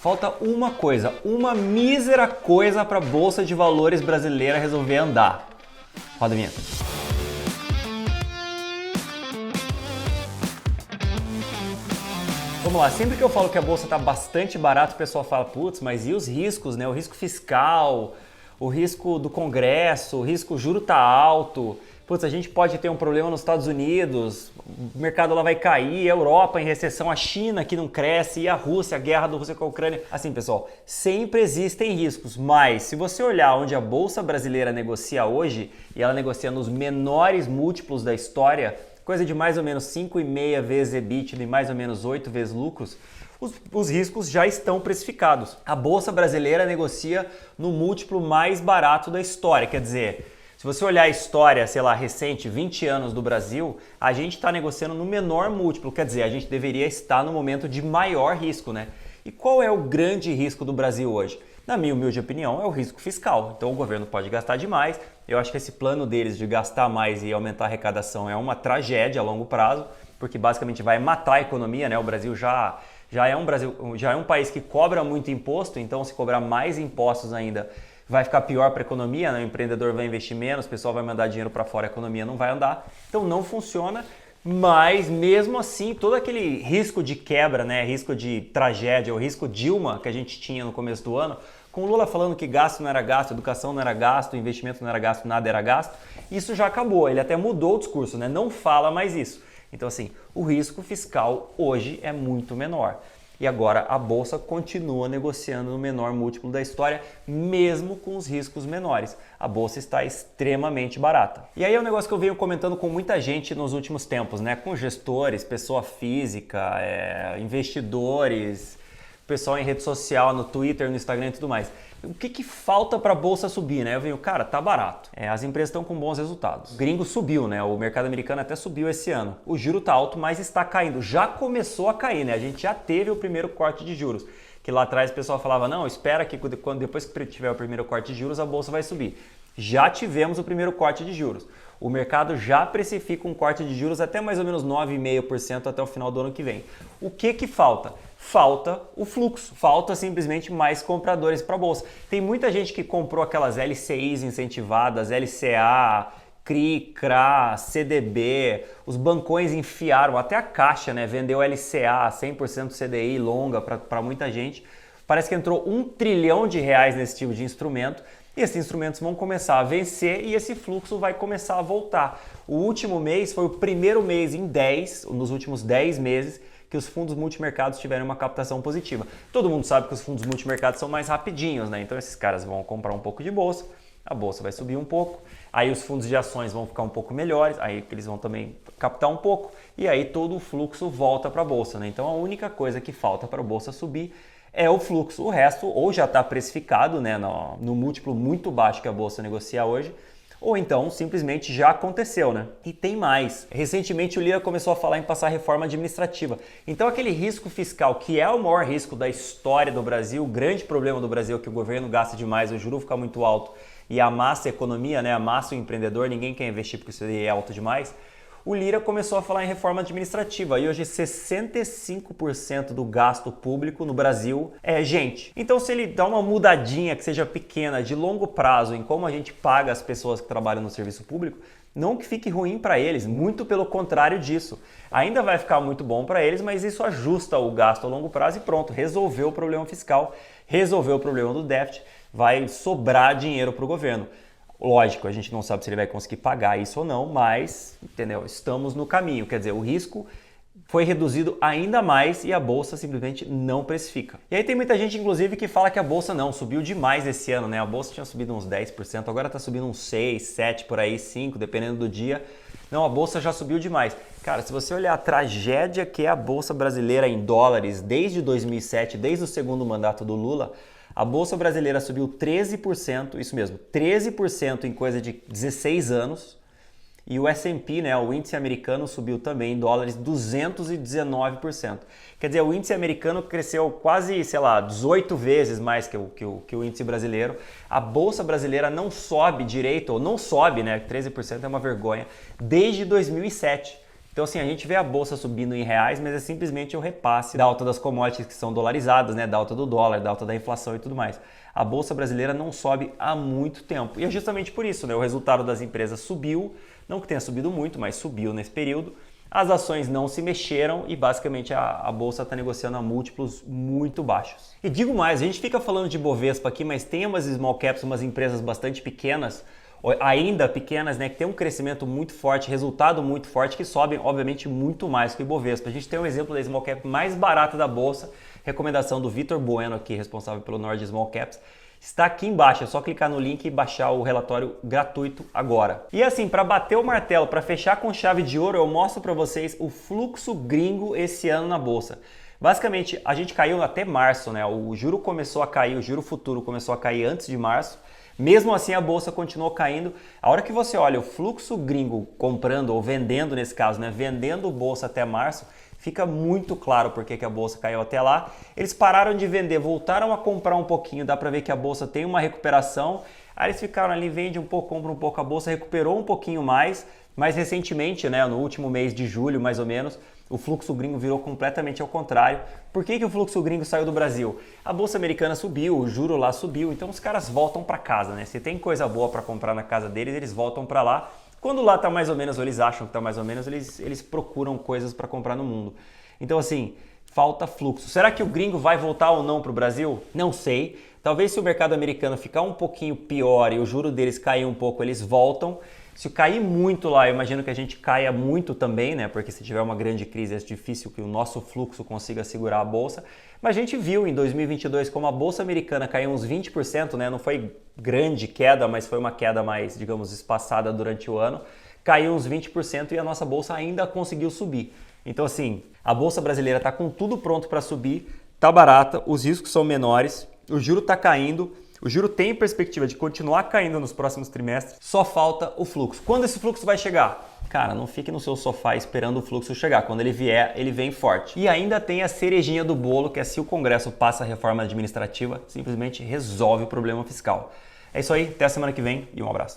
Falta uma coisa, uma mísera coisa para a Bolsa de Valores brasileira resolver andar. Roda a vinheta. Vamos lá, sempre que eu falo que a Bolsa está bastante barata, o pessoal fala, putz, mas e os riscos, né? O risco fiscal, o risco do Congresso, o risco juro tá alto. Putz, a gente pode ter um problema nos Estados Unidos, o mercado lá vai cair, a Europa em recessão, a China que não cresce, e a Rússia, a guerra da Rússia com a Ucrânia. Assim, pessoal, sempre existem riscos, mas se você olhar onde a Bolsa brasileira negocia hoje, e ela negocia nos menores múltiplos da história, coisa de mais ou menos 5,5 vezes EBITDA e mais ou menos 8 vezes lucros, os riscos já estão precificados. A Bolsa brasileira negocia no múltiplo mais barato da história, quer dizer, se você olhar a história, sei lá, recente, 20 anos do Brasil, a gente está negociando no menor múltiplo, quer dizer, a gente deveria estar no momento de maior risco, né? E qual é o grande risco do Brasil hoje? Na minha humilde opinião, é o risco fiscal. Então o governo pode gastar demais. Eu acho que esse plano deles de gastar mais e aumentar a arrecadação é uma tragédia a longo prazo, porque basicamente vai matar a economia, né? O Brasil já é um país que cobra muito imposto, então se cobrar mais impostos ainda, vai ficar pior para a economia, né? O empreendedor vai investir menos, o pessoal vai mandar dinheiro para fora, a economia não vai andar. Então não funciona, mas mesmo assim, todo aquele risco de quebra, né? Risco de tragédia, o risco Dilma que a gente tinha no começo do ano, com o Lula falando que gasto não era gasto, educação não era gasto, investimento não era gasto, nada era gasto, isso já acabou, ele até mudou o discurso, né? Não fala mais isso. Então assim, o risco fiscal hoje é muito menor. E agora a Bolsa continua negociando no menor múltiplo da história, mesmo com os riscos menores. A Bolsa está extremamente barata. E aí é um negócio que eu venho comentando com muita gente nos últimos tempos, né? Com gestores, pessoa física, investidores, pessoal em rede social, no Twitter, no Instagram e tudo mais. O que falta para a Bolsa subir, né? Eu venho, cara, tá barato. As empresas estão com bons resultados. O gringo subiu, né? O mercado americano até subiu esse ano. O juro tá alto, mas está caindo. Já começou a cair, né? A gente já teve o primeiro corte de juros. Que lá atrás o pessoal falava, não, espera que depois que tiver o primeiro corte de juros, a Bolsa vai subir. Já tivemos o primeiro corte de juros. O mercado já precifica um corte de juros até mais ou menos 9,5% até o final do ano que vem. O que falta? Falta o fluxo, falta simplesmente mais compradores para a Bolsa. Tem muita gente que comprou aquelas LCIs incentivadas, LCA, CRI, CRA, CDB, os bancões enfiaram, até a Caixa, né, vendeu LCA, 100% CDI longa para muita gente. Parece que entrou R$1 trilhão nesse tipo de instrumento. E esses instrumentos vão começar a vencer e esse fluxo vai começar a voltar. O último mês foi o primeiro mês nos últimos 10 meses, que os fundos multimercados tiveram uma captação positiva. Todo mundo sabe que os fundos multimercados são mais rapidinhos, né? Então esses caras vão comprar um pouco de bolsa, a bolsa vai subir um pouco, aí os fundos de ações vão ficar um pouco melhores, aí eles vão também captar um pouco e aí todo o fluxo volta para a bolsa, né? Então a única coisa que falta para a bolsa subir é o fluxo. O resto ou já está precificado, né, no múltiplo muito baixo que a bolsa negocia hoje, ou então simplesmente já aconteceu, né? E tem mais. Recentemente o Lira começou a falar em passar reforma administrativa. Então aquele risco fiscal, que é o maior risco da história do Brasil, o grande problema do Brasil é que o governo gasta demais, o juro fica muito alto e amassa a economia, né? Amassa o empreendedor, ninguém quer investir porque isso é alto demais. O Lira começou a falar em reforma administrativa e hoje 65% do gasto público no Brasil é gente. Então se ele dá uma mudadinha que seja pequena, de longo prazo, em como a gente paga as pessoas que trabalham no serviço público, não que fique ruim para eles, muito pelo contrário disso. Ainda vai ficar muito bom para eles, mas isso ajusta o gasto a longo prazo e pronto, resolveu o problema fiscal, resolveu o problema do déficit, vai sobrar dinheiro para o governo. Lógico, a gente não sabe se ele vai conseguir pagar isso ou não, mas, entendeu? Estamos no caminho, quer dizer, o risco foi reduzido ainda mais e a Bolsa simplesmente não precifica. E aí tem muita gente, inclusive, que fala que a Bolsa não, subiu demais esse ano, né? A Bolsa tinha subido uns 10%, agora está subindo uns 6, 7, por aí, 5, dependendo do dia. Não, a Bolsa já subiu demais. Cara, se você olhar a tragédia que é a Bolsa brasileira em dólares desde 2007, desde o segundo mandato do Lula, a Bolsa brasileira subiu 13%, isso mesmo, 13% em coisa de 16 anos. E o S&P, né, o índice americano, subiu também em dólares 219%. Quer dizer, o índice americano cresceu quase, 18 vezes mais que o índice brasileiro. A Bolsa brasileira não sobe direito, ou não sobe, né, 13% é uma vergonha, desde 2007. Então assim, a gente vê a bolsa subindo em reais, mas é simplesmente o repasse da alta das commodities que são dolarizadas, né, da alta do dólar, da alta da inflação e tudo mais. A bolsa brasileira não sobe há muito tempo. E é justamente por isso, né, o resultado das empresas subiu, não que tenha subido muito, mas subiu nesse período. As ações não se mexeram e basicamente a bolsa está negociando a múltiplos muito baixos. E digo mais, a gente fica falando de Bovespa aqui, mas tem umas small caps, umas empresas bastante pequenas, ainda pequenas, né, que tem um crescimento muito forte, resultado muito forte, que sobem obviamente muito mais que o Bovespa. A gente tem um exemplo da small cap mais barata da bolsa, recomendação do Vitor Bueno aqui, responsável pelo Nord Small Caps. Está aqui embaixo, é só clicar no link e baixar o relatório gratuito agora. E assim, para bater o martelo, para fechar com chave de ouro, eu mostro para vocês o fluxo gringo esse ano na bolsa. Basicamente, a gente caiu até março, né? O juro começou a cair, o juro futuro começou a cair antes de março. Mesmo assim, a bolsa continuou caindo. A hora que você olha o fluxo gringo comprando ou vendendo, nesse caso, né? Vendendo bolsa até março, fica muito claro porque que a bolsa caiu até lá. Eles pararam de vender, voltaram a comprar um pouquinho, dá para ver que a bolsa tem uma recuperação. Aí eles ficaram ali, vende um pouco, compra um pouco, a bolsa recuperou um pouquinho mais recentemente, né, no último mês de julho mais ou menos, o fluxo gringo virou completamente ao contrário. Por que o fluxo gringo saiu do Brasil? A bolsa americana subiu, o juro lá subiu, então os caras voltam para casa, né? Se tem coisa boa para comprar na casa deles, eles voltam para lá. Quando lá está mais ou menos, ou eles acham que está mais ou menos, eles procuram coisas para comprar no mundo. Então assim, falta fluxo. Será que o gringo vai voltar ou não para o Brasil? Não sei. Talvez se o mercado americano ficar um pouquinho pior e o juro deles cair um pouco, eles voltam. Se cair muito lá, eu imagino que a gente caia muito também, né? Porque se tiver uma grande crise é difícil que o nosso fluxo consiga segurar a bolsa. Mas a gente viu em 2022 como a bolsa americana caiu uns 20%, né? Não foi grande queda, mas foi uma queda mais, digamos, espaçada durante o ano. Caiu uns 20% e a nossa bolsa ainda conseguiu subir. Então assim, a bolsa brasileira está com tudo pronto para subir, tá barata, os riscos são menores, o juro está caindo. O juro tem perspectiva de continuar caindo nos próximos trimestres, só falta o fluxo. Quando esse fluxo vai chegar? Cara, não fique no seu sofá esperando o fluxo chegar. Quando ele vier, ele vem forte. E ainda tem a cerejinha do bolo, que é se o Congresso passa a reforma administrativa, simplesmente resolve o problema fiscal. É isso aí, até a semana que vem e um abraço.